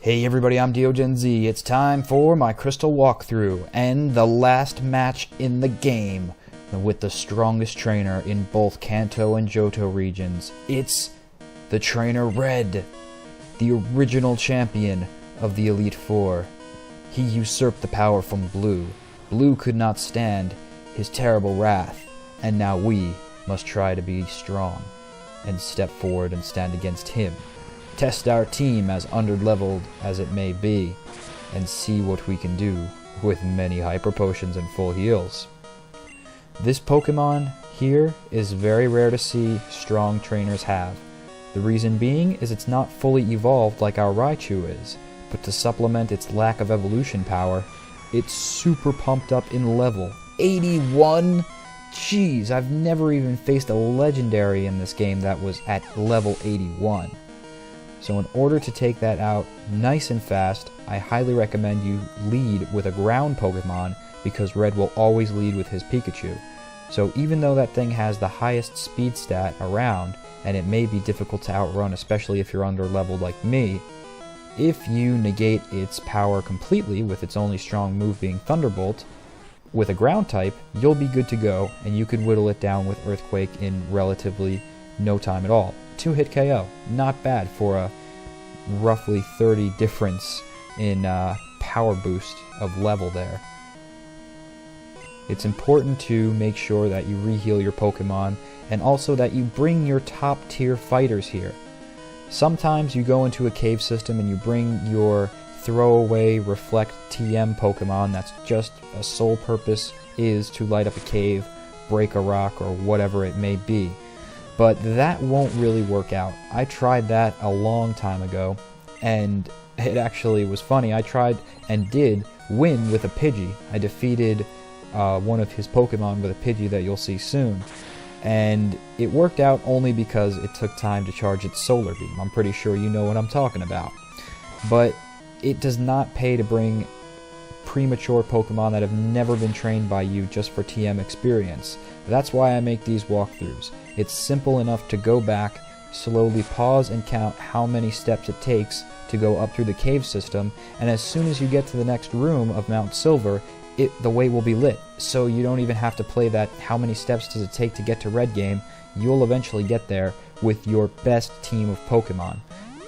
Hey everybody, I'm DeoGenZ. It's time for my crystal walkthrough and the last match in the game with the strongest trainer in both Kanto and Johto regions. It's the trainer Red, the original champion of the Elite Four. He usurped the power from Blue. Blue could not stand his terrible wrath, and now we must try to be strong and step forward and stand against him. Test our team, as underleveled as it may be, and see what we can do with many hyper potions and full heals. This Pokemon here is very rare to see strong trainers have. The reason being is it's not fully evolved like our Raichu is, but to supplement its lack of evolution power, it's super pumped up in level. 81? Jeez, I've never even faced a legendary in this game that was at level 81. So in order to take that out nice and fast, I highly recommend you lead with a ground Pokemon, because Red will always lead with his Pikachu. So even though that thing has the highest speed stat around, and it may be difficult to outrun, especially if you're under-leveled like me, if you negate its power completely with its only strong move being Thunderbolt, with a ground type, you'll be good to go, and you could whittle it down with Earthquake in relatively no time at all. 2-hit KO, not bad for a roughly 30 difference in power boost of level there. It's important to make sure that you reheal your Pokemon, and also that you bring your top tier fighters here. Sometimes you go into a cave system and you bring your throwaway Reflect TM Pokemon that's just a sole purpose is to light up a cave, break a rock, or whatever it may be. But that won't really work out. I tried that a long time ago, and it actually was funny. I tried and did win with a Pidgey. I defeated one of his Pokemon with a Pidgey that you'll see soon. And it worked out only because it took time to charge its Solar Beam. I'm pretty sure you know what I'm talking about. But it does not pay to bring premature Pokemon that have never been trained by you just for TM experience. That's why I make these walkthroughs. It's simple enough to go back, slowly pause and count how many steps it takes to go up through the cave system, and as soon as you get to the next room of Mount Silver, the way will be lit. So you don't even have to play that how many steps does it take to get to Red game. You'll eventually get there with your best team of Pokemon.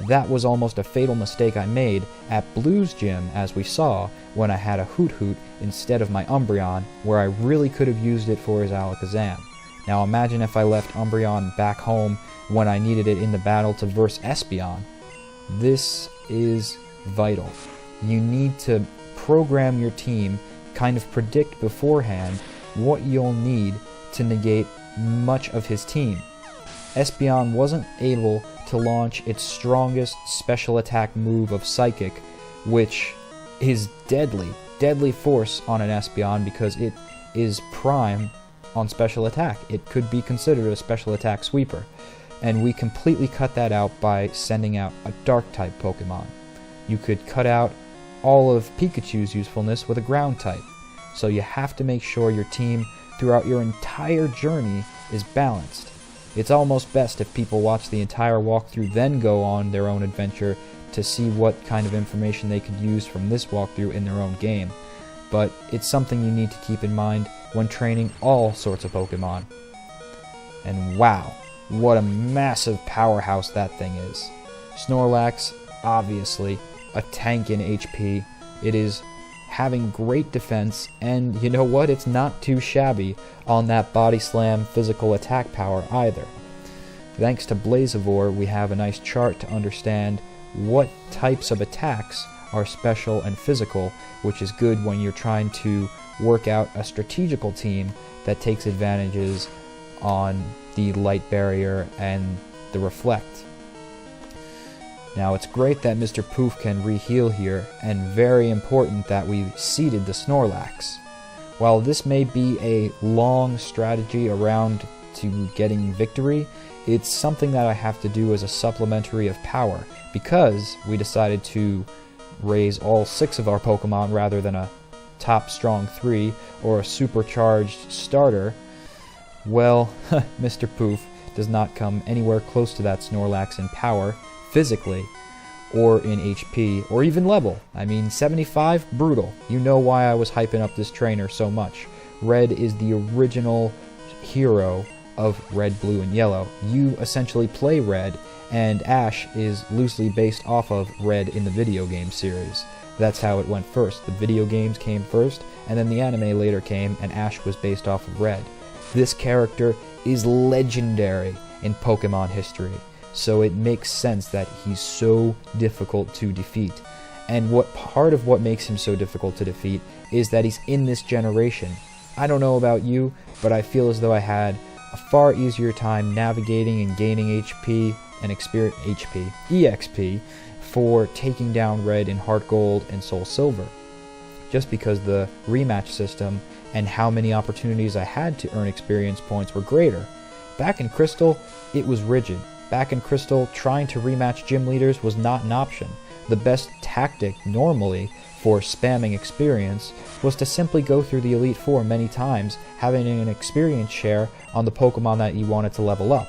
That was almost a fatal mistake I made at Blue's gym, as we saw, when I had a Hoot instead of my Umbreon, where I really could have used it for his Alakazam. Now imagine if I left Umbreon back home when I needed it in the battle to verse Espeon. This is vital. You need to program your team, kind of predict beforehand what you'll need to negate much of his team. Espeon wasn't able to launch its strongest special attack move of Psychic, which is deadly force on an Espeon because it is prime on special attack. It could be considered a special attack sweeper, and we completely cut that out by sending out a dark type Pokemon. You could cut out all of Pikachu's usefulness with a ground type, so you have to make sure your team throughout your entire journey is balanced. It's almost best if people watch the entire walkthrough, then go on their own adventure to see what kind of information they could use from this walkthrough in their own game. But it's something you need to keep in mind when training all sorts of Pokemon. And wow, what a massive powerhouse that thing is. Snorlax, obviously, a tank in HP. It is having great defense, and you know what? It's not too shabby on that body slam physical attack power either. Thanks to Blazivore, we have a nice chart to understand what types of attacks are special and physical, which is good when you're trying to work out a strategical team that takes advantages on the Light Barrier and the Reflect. Now, it's great that Mr. Poof can reheal here, and very important that we seeded the Snorlax. While this may be a long strategy around to getting victory, it's something that I have to do as a supplementary of power, because we decided to raise all 6 of our Pokemon rather than a top strong 3 or a supercharged starter. Well, Mr. Poof does not come anywhere close to that Snorlax in power physically, or in HP, or even level. I mean, 75, brutal. You know why I was hyping up this trainer so much. Red is the original hero of Red, Blue, and Yellow. You essentially play Red, and Ash is loosely based off of Red in the video game series. That's how it went first. The video games came first, and then the anime later came, and Ash was based off of Red. This character is legendary in Pokemon history, so it makes sense that he's so difficult to defeat. And part of what makes him so difficult to defeat is that he's in this generation. I don't know about you, but I feel as though I had a far easier time navigating and gaining HP and EXP for taking down Red in Heart Gold and Soul Silver, just because the rematch system and how many opportunities I had to earn experience points were greater. Back in Crystal, it was rigid. Back in Crystal, trying to rematch gym leaders was not an option. The best tactic, normally, for spamming experience was to simply go through the Elite Four many times, having an experience share on the Pokemon that you wanted to level up.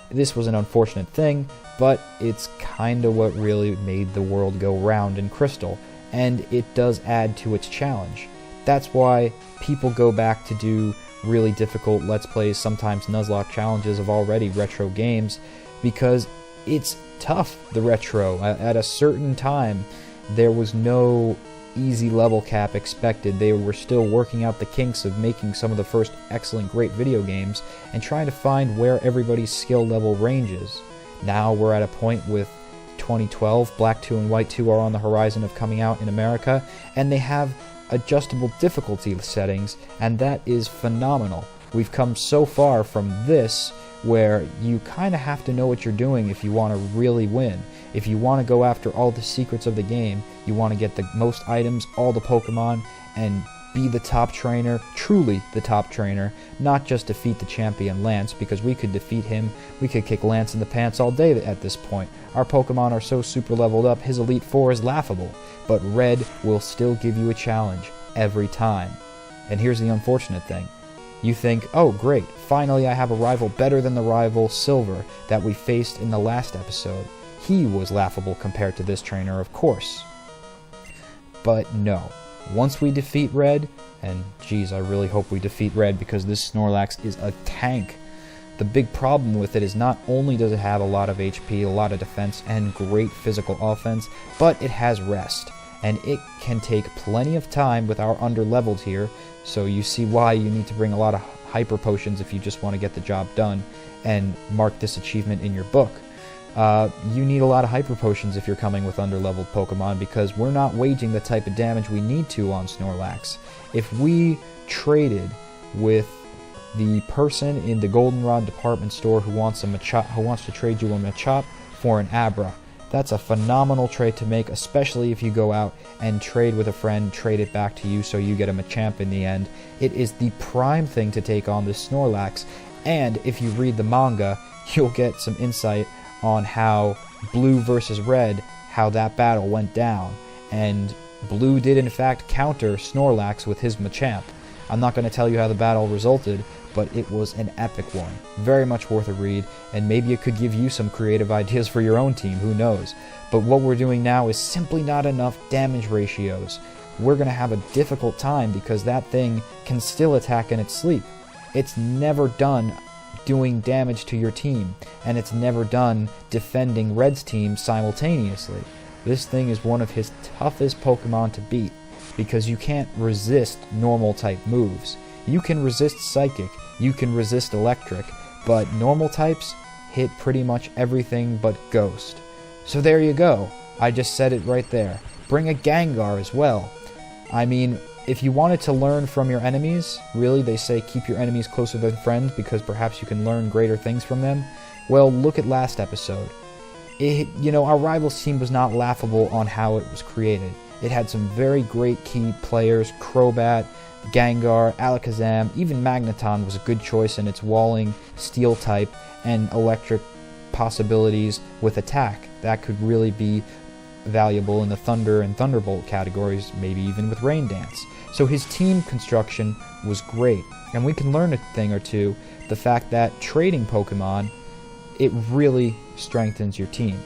This was an unfortunate thing, but it's kinda what really made the world go round in Crystal, and it does add to its challenge. That's why people go back to do really difficult Let's Plays, sometimes Nuzlocke challenges of already retro games, because it's tough, the retro. At a certain time, there was no easy level cap expected. They were still working out the kinks of making some of the first excellent, great video games and trying to find where everybody's skill level ranges. Now we're at a point with 2012, Black 2 and White 2 are on the horizon of coming out in America, and they have adjustable difficulty settings, and that is phenomenal. We've come so far from this, where you kind of have to know what you're doing if you want to really win. If you want to go after all the secrets of the game, you want to get the most items, all the Pokemon, and be the top trainer, truly the top trainer, not just defeat the champion Lance, because we could defeat him, we could kick Lance in the pants all day at this point. Our Pokemon are so super leveled up, his Elite Four is laughable, but Red will still give you a challenge every time. And here's the unfortunate thing. You think, oh great, finally I have a rival better than the rival Silver that we faced in the last episode. He was laughable compared to this trainer, of course. But no. Once we defeat Red, and geez, I really hope we defeat Red because this Snorlax is a tank. The big problem with it is not only does it have a lot of HP, a lot of defense, and great physical offense, but it has rest. And it can take plenty of time with our under-leveled here, so you see why you need to bring a lot of Hyper Potions if you just want to get the job done, and mark this achievement in your book. You need a lot of Hyper Potions if you're coming with under-leveled Pokemon, because we're not waging the type of damage we need to on Snorlax. If we traded with the person in the Goldenrod department store who wants to trade you a Machop for an Abra, that's a phenomenal trade to make, especially if you go out and trade with a friend, trade it back to you so you get a Machamp in the end. It is the prime thing to take on this Snorlax, and if you read the manga, you'll get some insight on how Blue versus Red, how that battle went down, and Blue did in fact counter Snorlax with his Machamp. I'm not going to tell you how the battle resulted, but it was an epic one. Very much worth a read, and maybe it could give you some creative ideas for your own team, who knows. But what we're doing now is simply not enough damage ratios. We're going to have a difficult time because that thing can still attack in its sleep. It's never done doing damage to your team, and it's never done defending Red's team simultaneously. This thing is one of his toughest Pokemon to beat, because you can't resist normal type moves. You can resist Psychic, you can resist Electric, but normal types hit pretty much everything but Ghost. So there you go, I just said it right there. Bring a Gengar as well. I mean, if you wanted to learn from your enemies, really they say keep your enemies closer than friends because perhaps you can learn greater things from them. Well, look at last episode. Our rival's team was not laughable on how it was created. It had some very great key players, Crobat, Gengar, Alakazam, even Magneton was a good choice in its walling, steel type, and electric possibilities with attack. That could really be valuable in the Thunder and Thunderbolt categories, maybe even with Rain Dance. So his team construction was great, and we can learn a thing or two. The fact that trading Pokemon, it really strengthens your team.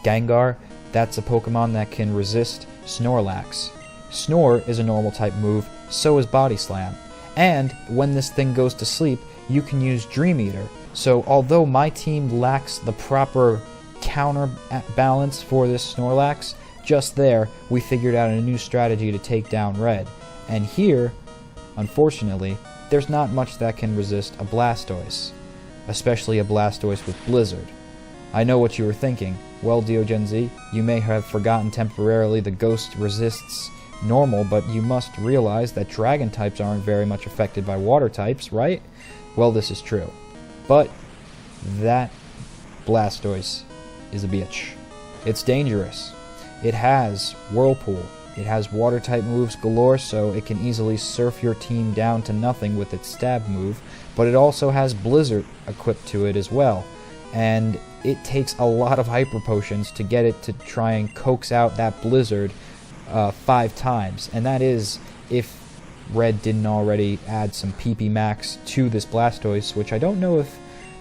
Gengar that's a Pokemon that can resist Snorlax. Snore is a normal type move, so is Body Slam. And when this thing goes to sleep, you can use Dream Eater. So although my team lacks the proper counter balance for this Snorlax, just there we figured out a new strategy to take down Red. And here, unfortunately, there's not much that can resist a Blastoise, especially a Blastoise with Blizzard. I know what you were thinking. Well, DeoGenZ, you may have forgotten temporarily the Ghost resists normal, but you must realize that Dragon types aren't very much affected by Water types, right? Well, this is true. But that Blastoise is a bitch. It's dangerous. It has Whirlpool. It has Water type moves galore, so it can easily surf your team down to nothing with its stab move, but it also has Blizzard equipped to it as well. And it takes a lot of Hyper Potions to get it to try and coax out that Blizzard 5 times. And that is if Red didn't already add some PP Max to this Blastoise, which I don't know if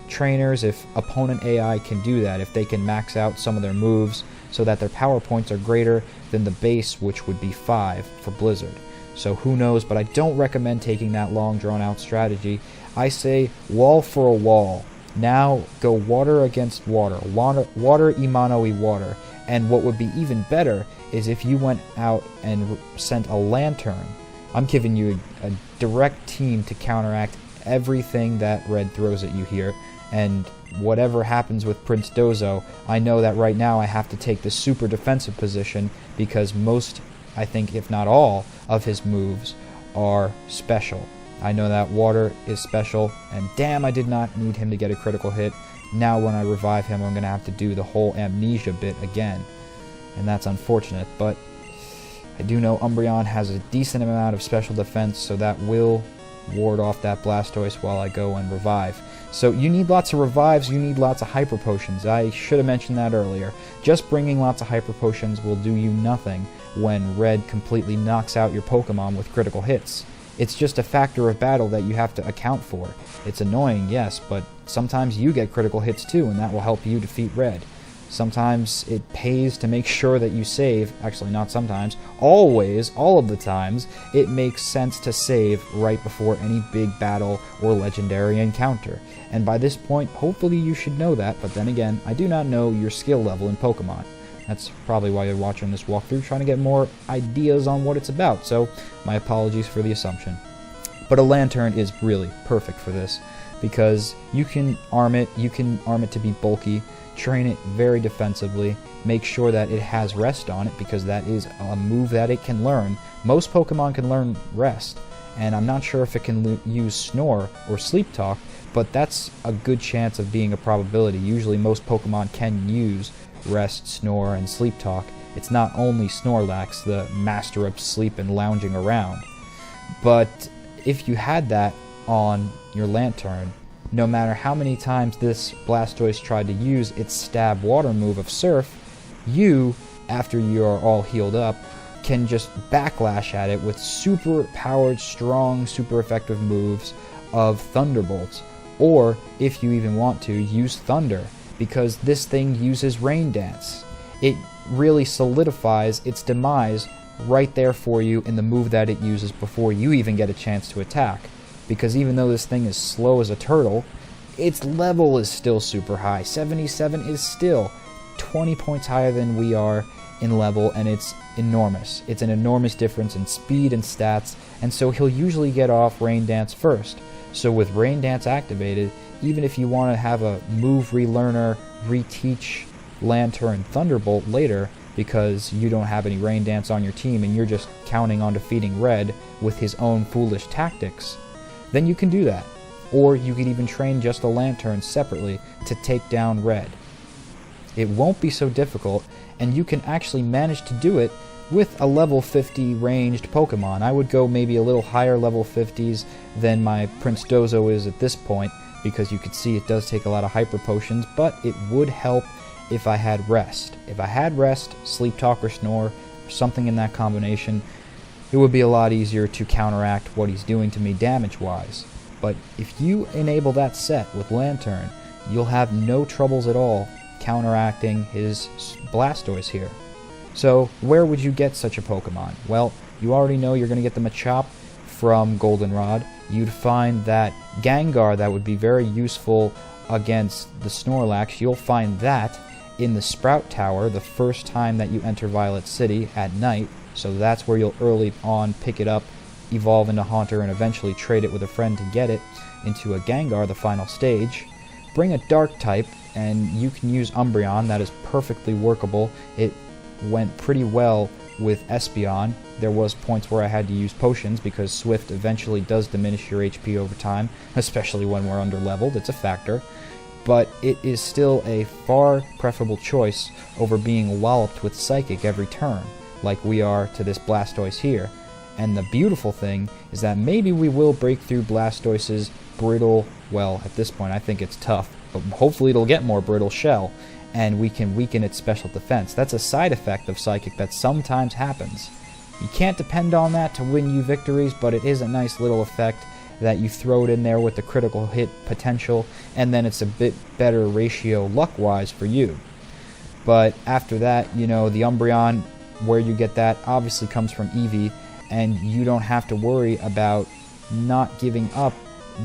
trainers, if opponent AI can do that, if they can max out some of their moves so that their power points are greater than the base, which would be 5 for Blizzard. So who knows, but I don't recommend taking that long drawn out strategy. I say wall for a wall. Now go water against water. Water Imano water. And what would be even better is if you went out and sent a Lantern. I'm giving you a direct team to counteract everything that Red throws at you here. And whatever happens with Prince Dozo, I know that right now I have to take the super defensive position because most, I think if not all, of his moves are special. I know that water is special, and damn, I did not need him to get a critical hit. Now when I revive him, I'm going to have to do the whole amnesia bit again. And that's unfortunate, but I do know Umbreon has a decent amount of special defense, so that will ward off that Blastoise while I go and revive. So you need lots of revives, you need lots of Hyper Potions. I should have mentioned that earlier. Just bringing lots of Hyper Potions will do you nothing when Red completely knocks out your Pokemon with critical hits. It's just a factor of battle that you have to account for. It's annoying, yes, but sometimes you get critical hits too, and that will help you defeat Red. Sometimes it pays to make sure that you save. Actually, not sometimes. Always, all of the times, it makes sense to save right before any big battle or legendary encounter. And by this point, hopefully you should know that, but then again, I do not know your skill level in Pokemon. That's probably why you're watching this walkthrough, trying to get more ideas on what it's about, so my apologies for the assumption. But a Lantern is really perfect for this, because you can arm it to be bulky, train it very defensively, make sure that it has Rest on it, because that is a move that it can learn. Most Pokemon can learn Rest, and I'm not sure if it can use Snore or Sleep Talk, but that's a good chance of being a probability. Usually most Pokemon can use Rest, Snore, and Sleep Talk. It's not only Snorlax, the master of sleep and lounging around. But if you had that on your Lantern, no matter how many times this Blastoise tried to use its Stab Water move of Surf, you, after you are all healed up, can just backlash at it with super powered, strong, super effective moves of Thunderbolts. Or, if you even want to, use Thunder, because this thing uses Rain Dance. It really solidifies its demise right there for you in the move that it uses before you even get a chance to attack. Because even though this thing is slow as a turtle, its level is still super high. 77 is still 20 points higher than we are in level, and it's enormous. It's an enormous difference in speed and stats, and so he'll usually get off Rain Dance first. So with Rain Dance activated, even if you want to have a move relearner reteach Lantern Thunderbolt later because you don't have any Rain Dance on your team and you're just counting on defeating Red with his own foolish tactics, then you can do that. Or you could even train just a Lantern separately to take down Red. It won't be so difficult, and you can actually manage to do it with a level 50 ranged Pokemon. I would go maybe a little higher level 50s than my Prince Dozo is at this point, because you could see it does take a lot of Hyper Potions, but it would help if I had Rest. If I had Rest, Sleep Talk or Snore, or something in that combination, it would be a lot easier to counteract what he's doing to me damage-wise. But if you enable that set with Lantern, you'll have no troubles at all counteracting his Blastoise here. So where would you get such a Pokemon? Well, you already know you're going to get the Machop from Goldenrod. You'd find that Gengar that would be very useful against the Snorlax. You'll find that in the Sprout Tower the first time that you enter Violet City at night. So that's where you'll early on pick it up, evolve into Haunter, and eventually trade it with a friend to get it into a Gengar, the final stage. Bring a Dark type, and you can use Umbreon. That is perfectly workable. It went pretty well with Espeon. There was points where I had to use potions because Swift eventually does diminish your HP over time, especially when we're under-leveled. It's a factor. But it is still a far preferable choice over being walloped with Psychic every turn, like we are to this Blastoise here. And the beautiful thing is that maybe we will break through Blastoise's brittle, well, at this point I think it's tough, but hopefully it'll get more brittle shell, and we can weaken its special defense. That's a side effect of Psychic that sometimes happens. You can't depend on that to win you victories, but it is a nice little effect that you throw it in there with the critical hit potential, and then it's a bit better ratio luck-wise for you. But after that, you know, the Umbreon, where you get that, obviously comes from Eevee, and you don't have to worry about not giving up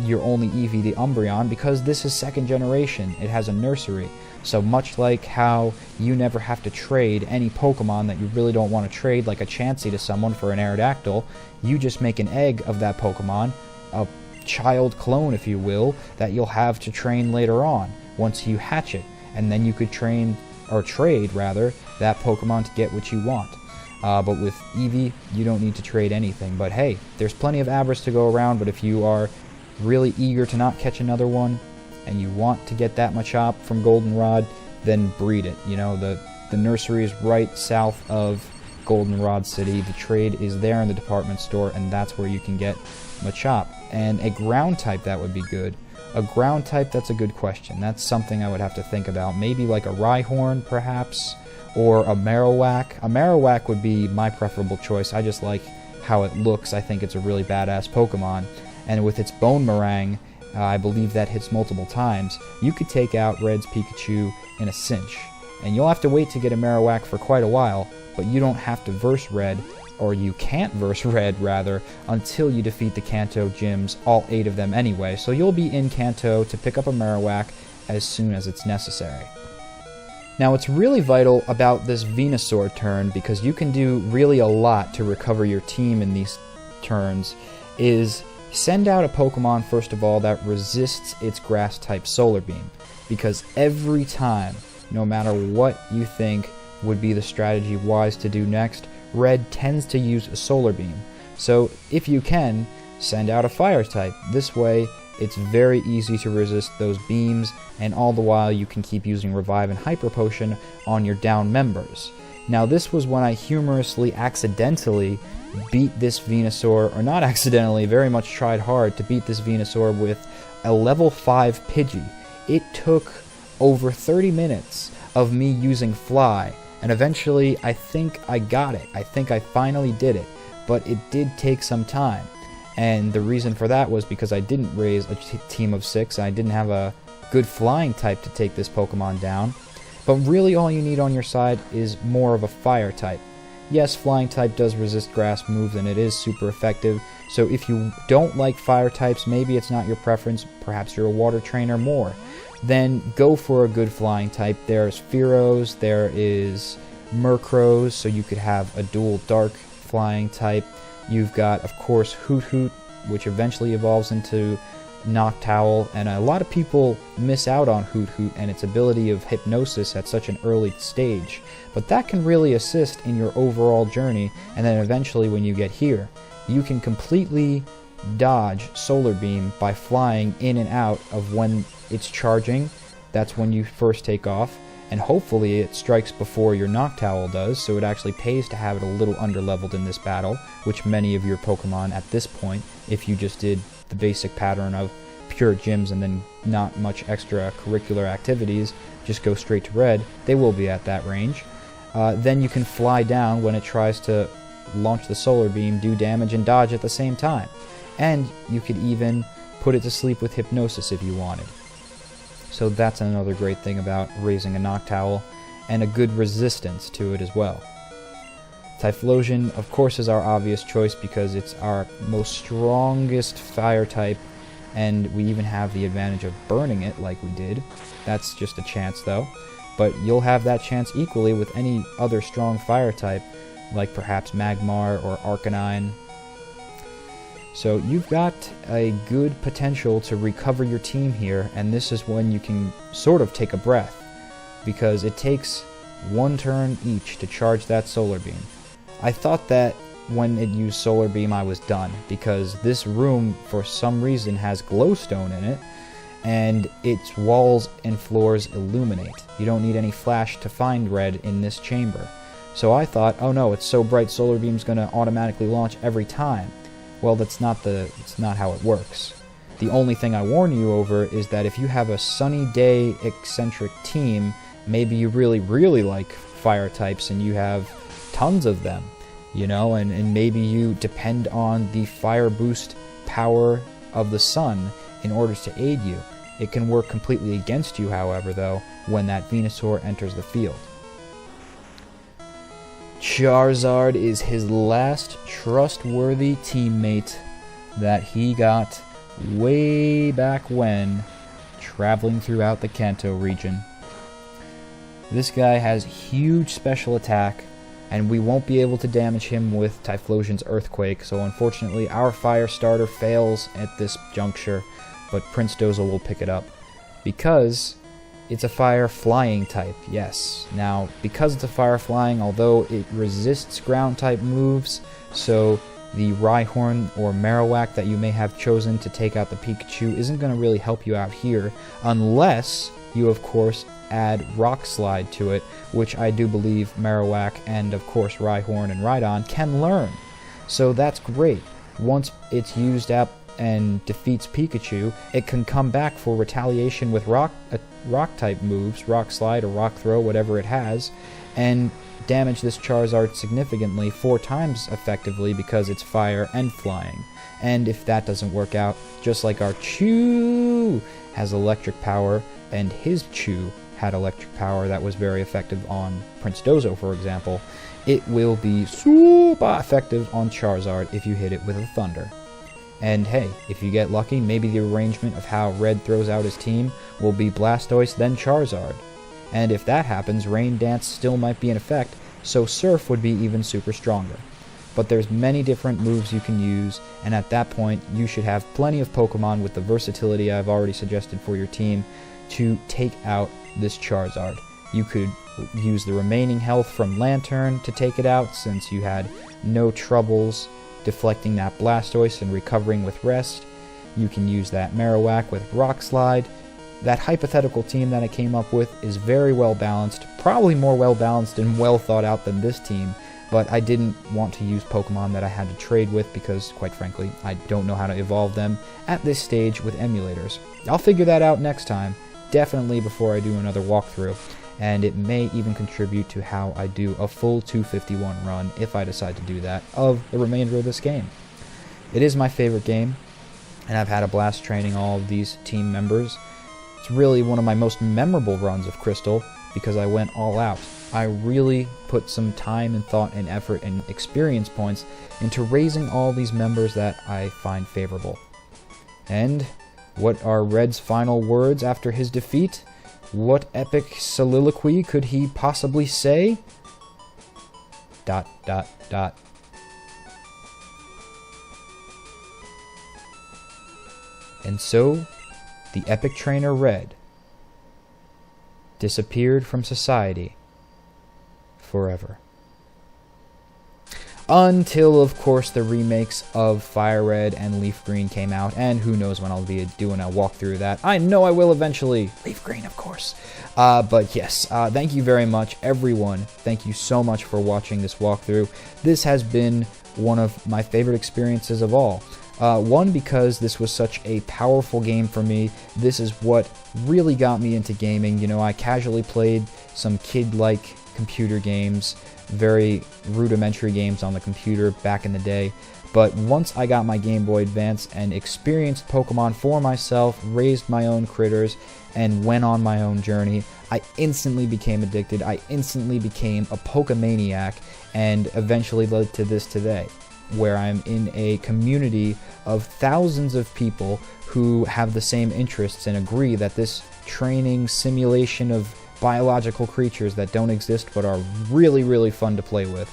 your only Eevee, the Umbreon, because this is second generation. It has a nursery. So much like how you never have to trade any Pokemon that you really don't want to trade, like a Chansey to someone for an Aerodactyl, you just make an egg of that Pokemon, a child clone, if you will, that you'll have to train later on once you hatch it. And then you could train, or trade rather, that Pokemon to get what you want. But with Eevee, you don't need to trade anything. But hey, there's plenty of Avarice to go around, but if you are really eager to not catch another one, and you want to get that Machop from Goldenrod, then breed it. You know, the nursery is right south of Goldenrod City. The trade is there in the department store, and that's where you can get Machop. And a ground type that would be good. A ground type, that's a good question. That's something I would have to think about. Maybe like a Rhyhorn, perhaps, or a Marowak. A Marowak would be my preferable choice. I just like how it looks. I think it's a really badass Pokemon. And with its Bone Meringue, I believe that hits multiple times, you could take out Red's Pikachu in a cinch. And you'll have to wait to get a Marowak for quite a while, but you don't have to verse Red, or you can't verse Red, rather, until you defeat the Kanto gyms, all 8 of them anyway, so you'll be in Kanto to pick up a Marowak as soon as it's necessary. Now, what's really vital about this Venusaur turn, because you can do really a lot to recover your team in these turns, is send out a Pokemon, first of all, that resists its Grass-type Solar Beam. Because every time, no matter what you think would be the strategy wise to do next, Red tends to use a Solar Beam. So, if you can, send out a Fire-type. This way, it's very easy to resist those beams, and all the while you can keep using Revive and Hyper Potion on your down members. Now, this was when I humorously, accidentally beat this Venusaur, or not accidentally, very much tried hard to beat this Venusaur with a level 5 Pidgey. It took over 30 minutes of me using Fly, and eventually I think I got it. I think I finally did it, but it did take some time. And the reason for that was because I didn't raise a team of 6, and I didn't have a good flying type to take this Pokemon down. But really all you need on your side is more of a Fire type. Yes, Flying type does resist grass moves, and it is super effective, so if you don't like Fire types, maybe it's not your preference, perhaps you're a Water trainer more, then go for a good Flying type. There's Fearows, there is Murkrows, so you could have a dual Dark Flying type. You've got, of course, Hoot Hoot, which eventually evolves into Noctowl, and a lot of people miss out on Hoot Hoot and its ability of hypnosis at such an early stage, but that can really assist in your overall journey, and then eventually when you get here, you can completely dodge Solar Beam by flying in and out of when it's charging. That's when you first take off, and hopefully it strikes before your Noctowl does, so it actually pays to have it a little underleveled in this battle, which many of your Pokemon at this point, if you just did the basic pattern of pure gyms and then not much extracurricular activities, just go straight to Red, they will be at that range. Then you can fly down when it tries to launch the Solar Beam, do damage, and dodge at the same time. And you could even put it to sleep with Hypnosis if you wanted. so that's another great thing about raising a Noctowl, and a good resistance to it as well. Typhlosion, of course, is our obvious choice because it's our most strongest fire type, and we even have the advantage of burning it like we did. That's just a chance though, but you'll have that chance equally with any other strong fire type, like perhaps Magmar or Arcanine. So you've got a good potential to recover your team here, and this is when you can sort of take a breath, because it takes one turn each to charge that Solar Beam. I thought that when it used Solar Beam I was done, because this room for some reason has glowstone in it, and its walls and floors illuminate. You don't need any flash to find red in this chamber. So I thought, oh no, it's so bright Solar Beam's gonna automatically launch every time. Well, it's not how it works. The only thing I warn you over is that if you have a sunny day eccentric team, maybe you really like fire types and you have tons of them, you know, and maybe you depend on the fire boost power of the sun in order to aid you. It can work completely against you, however, though, when that Venusaur enters the field. Charizard is his last trustworthy teammate that he got way back when, traveling throughout the Kanto region. This guy has huge special attack, and we won't be able to damage him with Typhlosion's Earthquake, so unfortunately our fire starter fails at this juncture, but Prince Dozel will pick it up, because it's a fire flying type, yes. Now, because it's a fire flying, although it resists ground type moves, so the Rhyhorn or Marowak that you may have chosen to take out the Pikachu isn't going to really help you out here, unless you, of course, add Rock Slide to it, which I do believe Marowak and, of course, Rhyhorn and Rhydon can learn. So that's great. Once it's used up and defeats Pikachu, it can come back for retaliation with rock-type moves, Rock Slide or Rock Throw, whatever it has, and damage this Charizard significantly 4 times effectively because it's fire and flying. And if that doesn't work out, just like our Chew has electric power, and his Chew had electric power that was very effective on Prince Dozo, for example, it will be super effective on Charizard if you hit it with a Thunder. And hey, if you get lucky, maybe the arrangement of how Red throws out his team will be Blastoise then Charizard. And if that happens, Rain Dance still might be in effect, so Surf would be even super stronger. But there's many different moves you can use, and at that point you should have plenty of Pokemon with the versatility I've already suggested for your team to take out this Charizard. You could use the remaining health from Lantern to take it out, since you had no troubles deflecting that Blastoise and recovering with Rest. You can use that Marowak with Rock Slide. That hypothetical team that I came up with is very well balanced, probably more well balanced and well thought out than this team, but I didn't want to use Pokemon that I had to trade with because, quite frankly, I don't know how to evolve them at this stage with emulators. I'll figure that out next time, definitely before I do another walkthrough, and it may even contribute to how I do a full 251 run, if I decide to do that, of the remainder of this game. It is my favorite game, and I've had a blast training all of these team members. It's really one of my most memorable runs of Crystal, because I went all out. I really put some time and thought and effort and experience points into raising all these members that I find favorable. And what are Red's final words after his defeat? What epic soliloquy could he possibly say? ... And so, the epic trainer Red disappeared from society forever. Until, of course, the remakes of Fire Red and Leaf Green came out, and who knows when I'll be doing a walkthrough of that. I know I will eventually. Leaf Green, of course. But yes, thank you very much, everyone. Thank you so much for watching this walkthrough. This has been one of my favorite experiences of all. One, because this was such a powerful game for me. This is what really got me into gaming. You know, I casually played some kid-like computer games, very rudimentary games on the computer back in the day, But once I got my Game Boy Advance and experienced Pokemon for myself, raised my own critters, and went on my own journey, I instantly became addicted. I instantly became a Pokemaniac, and eventually led to this today, where I'm in a community of thousands of people who have the same interests and agree that this training simulation of biological creatures that don't exist but are really, really fun to play with.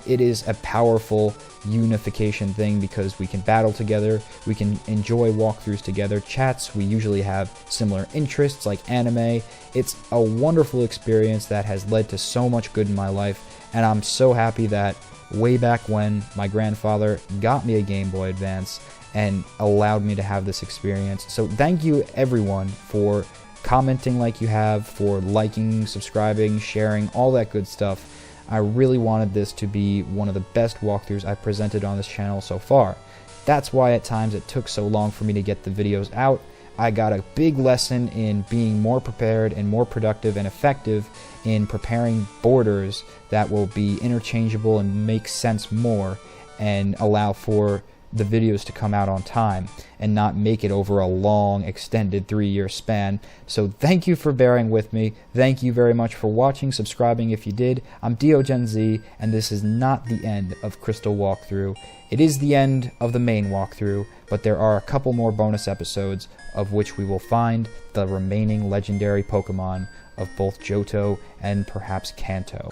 It is a powerful unification thing because we can battle together, we can enjoy walkthroughs together, chats, we usually have similar interests like anime. It's a wonderful experience that has led to so much good in my life, and I'm so happy that way back when my grandfather got me a Game Boy Advance and allowed me to have this experience. So thank you everyone for commenting like you have, for liking, subscribing, sharing, all that good stuff. I really wanted this to be one of the best walkthroughs I've presented on this channel so far. That's why at times it took so long for me to get the videos out. I got a big lesson in being more prepared and more productive and effective in preparing borders that will be interchangeable and make sense more and allow for the videos to come out on time and not make it over a long extended 3-year span. So thank you for bearing with me. Thank you very much for watching, subscribing if you did. I'm DeoGenZ, and this is not the end of Crystal Walkthrough. It is the end of the main walkthrough, but there are a couple more bonus episodes of which we will find the remaining legendary Pokemon of both Johto and perhaps Kanto.